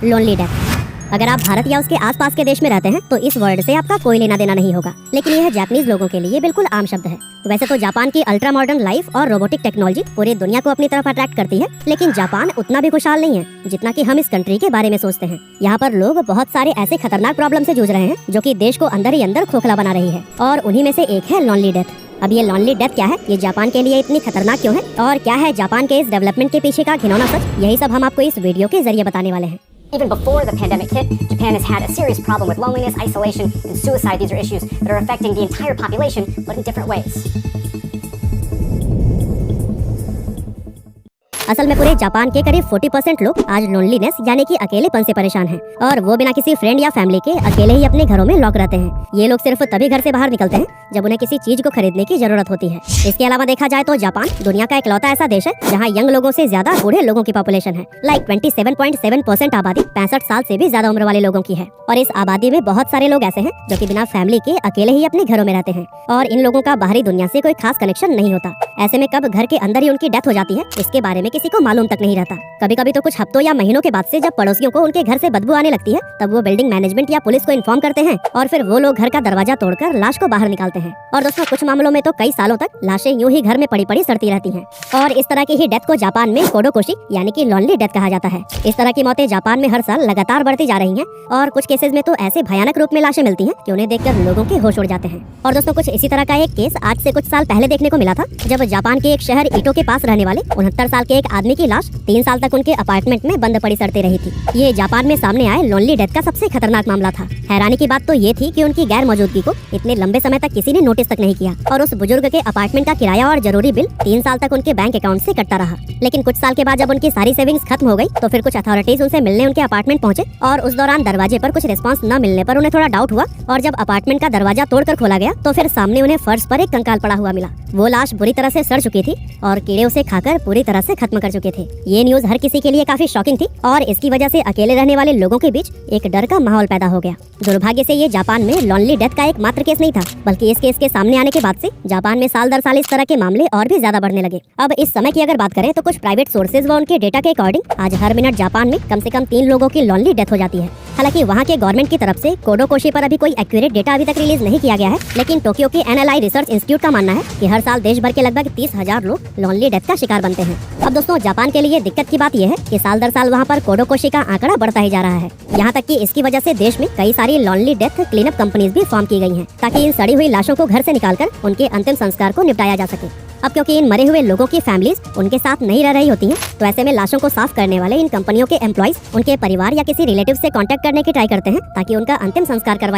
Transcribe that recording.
Lonely death. अगर आप भारत या उसके आसपास के देश में रहते हैं तो इस वर्ड से आपका कोई लेना देना नहीं होगा, लेकिन यह जापानीज लोगों के लिए बिल्कुल आम शब्द है। वैसे तो जापान की अल्ट्रा मॉडर्न लाइफ और रोबोटिक टेक्नोलॉजी पूरी दुनिया को अपनी तरफ अट्रैक्ट करती है, लेकिन जापान उतना भी खुशहाल नहीं है जितना कि हम इस कंट्री के बारे में सोचते हैं। यहाँ पर लोग बहुत सारे ऐसे खतरनाक प्रॉब्लम से जूझ रहे हैं जो कि देश को अंदर ही अंदर खोखला बना रही है, और उन्हीं में से एक है लोनली डेथ। अब ये लोनली डेथ क्या है, ये जापान के लिए इतनी खतरनाक क्यों है, और क्या है जापान के इस डेवलपमेंट के पीछे का घिनौना सच, यही सब हम आपको इस वीडियो के जरिए बताने वाले हैं। Even before the pandemic hit, Japan has had a serious problem with loneliness, isolation, and suicide. These are issues that are affecting the entire population, but in different ways. असल में पूरे जापान के करीब 40% लोग आज लोनलीनेस यानी कि अकेलेपन से परेशान हैं, और वो बिना किसी फ्रेंड या फैमिली के अकेले ही अपने घरों में लॉक रहते हैं। ये लोग सिर्फ तभी घर से बाहर निकलते हैं जब उन्हें किसी चीज को खरीदने की जरूरत होती है। इसके अलावा देखा जाए तो जापान दुनिया का इकलौता ऐसा देश है जहाँ यंग लोगों से ज्यादा बूढ़े लोगों की पॉपुलेशन है। 27.7% आबादी 65 साल से भी ज्यादा उम्र वाले लोगों की है, और इस आबादी में बहुत सारे लोग ऐसे हैं जो कि बिना फैमिली के अकेले ही अपने घरों में रहते हैं, और इन लोगों का बाहरी दुनिया से कोई खास कनेक्शन नहीं होता। ऐसे में कब घर के अंदर ही उनकी डेथ हो जाती है इसके बारे में किसी को मालूम तक नहीं रहता। कभी कभी तो कुछ हफ्तों या महीनों के बाद से जब पड़ोसियों को उनके घर से बदबू आने लगती है तब वो बिल्डिंग मैनेजमेंट या पुलिस को इन्फॉर्म करते हैं, और फिर वो लोग घर का दरवाजा तोड़कर लाश को बाहर निकालते हैं। और दोस्तों कुछ मामलों में तो कई सालों तक लाशें यूं ही घर में पड़ी पड़ी सड़ती रहती हैं, और इस तरह की ही डेथ को जापान में कोडोकोशी यानी कि लोनली डेथ कहा जाता है। इस तरह की मौतें जापान में हर साल लगातार बढ़ती जा रही हैं, और कुछ केसेस में तो ऐसे भयानक रूप में लाशें मिलती हैं कि उन्हें देखकर लोगों के होश उड़ जाते हैं। और दोस्तों कुछ इसी तरह का एक केस आज से कुछ साल पहले देखने को मिला था, जब जापान के एक शहर ईटो के पास रहने वाले 69 साल के एक आदमी की लाश 3 साल तक उनके अपार्टमेंट में बंद पड़ी सड़ती रही थी। ये जापान में सामने आए लोनली डेथ का सबसे खतरनाक मामला था। हैरानी की बात तो ये थी कि उनकी गैर मौजूदगी को इतने लंबे समय तक किसी ने नोटिस तक नहीं किया, और उस बुजुर्ग के अपार्टमेंट का किराया और जरूरी बिल 3 साल तक उनके बैंक अकाउंट से कटता रहा। लेकिन कुछ साल के बाद जब उनकी सारी सेविंग्स खत्म हो गई तो फिर कुछ अथॉरिटीज उनसे मिलने उनके अपार्टमेंट पहुंचे, और उस दौरान दरवाजे पर कुछ रिस्पांस न मिलने पर उन्हें थोड़ा डाउट हुआ, और जब अपार्टमेंट का दरवाजा तोड़कर खोला गया तो फिर सामने उन्हें फर्श पर एक कंकाल पड़ा हुआ मिला। वो लाश बुरी तरह से सड़ चुकी थी और कीड़े उसे खाकर पूरी तरह से खत्म कर चुके थे। ये न्यूज हर किसी के लिए काफी शॉकिंग थी, और इसकी वजह से अकेले रहने वाले लोगों के बीच एक डर का माहौल पैदा हो गया। दुर्भाग्य से ये जापान में लोनली डेथ का एक मात्र केस नहीं था, बल्कि इस केस के सामने आने के बाद से जापान में साल दर साल इस तरह के मामले और भी ज्यादा बढ़ने लगे। अब इस समय की अगर बात करें तो कुछ प्राइवेट सोर्सेज व उनके डेटा के अकॉर्डिंग आज हर मिनट जापान में कम से कम 3 लोगों की लोनली डेथ हो जाती है। हालांकि वहाँ के गवर्नमेंट की तरफ से कोडोकोशी पर अभी कोई एक्यूरेट डेटा अभी तक रिलीज नहीं किया गया है, लेकिन टोक्यो के एनएलआई रिसर्च इंस्टीट्यूट का मानना है कि हर साल देश भर के लगभग 30,000 लोग लोनली डेथ का शिकार बनते हैं। अब दोस्तों जापान के लिए दिक्कत की बात यह है कि साल दर साल वहाँ पर कोडोकोशी का आंकड़ा बढ़ता ही जा रहा है। यहाँ तक कि इसकी वजह से देश में कई सारी लोनली डेथ क्लीनअप कंपनीज भी फॉर्म की गई हैं, ताकि इन सड़ी हुई लाशों को घर से निकालकर उनके अंतिम संस्कार को निपटाया जा सके। अब क्योंकि इन मरे हुए लोगों की फैमिलीज उनके साथ नहीं रह रही होती हैं, तो ऐसे में लाशों को साफ करने वाले इन कंपनियों के एम्प्लॉइज उनके परिवार या किसी रिलेटिव से कांटेक्ट करने की ट्राई करते हैं ताकि उनका अंतिम संस्कार करवाया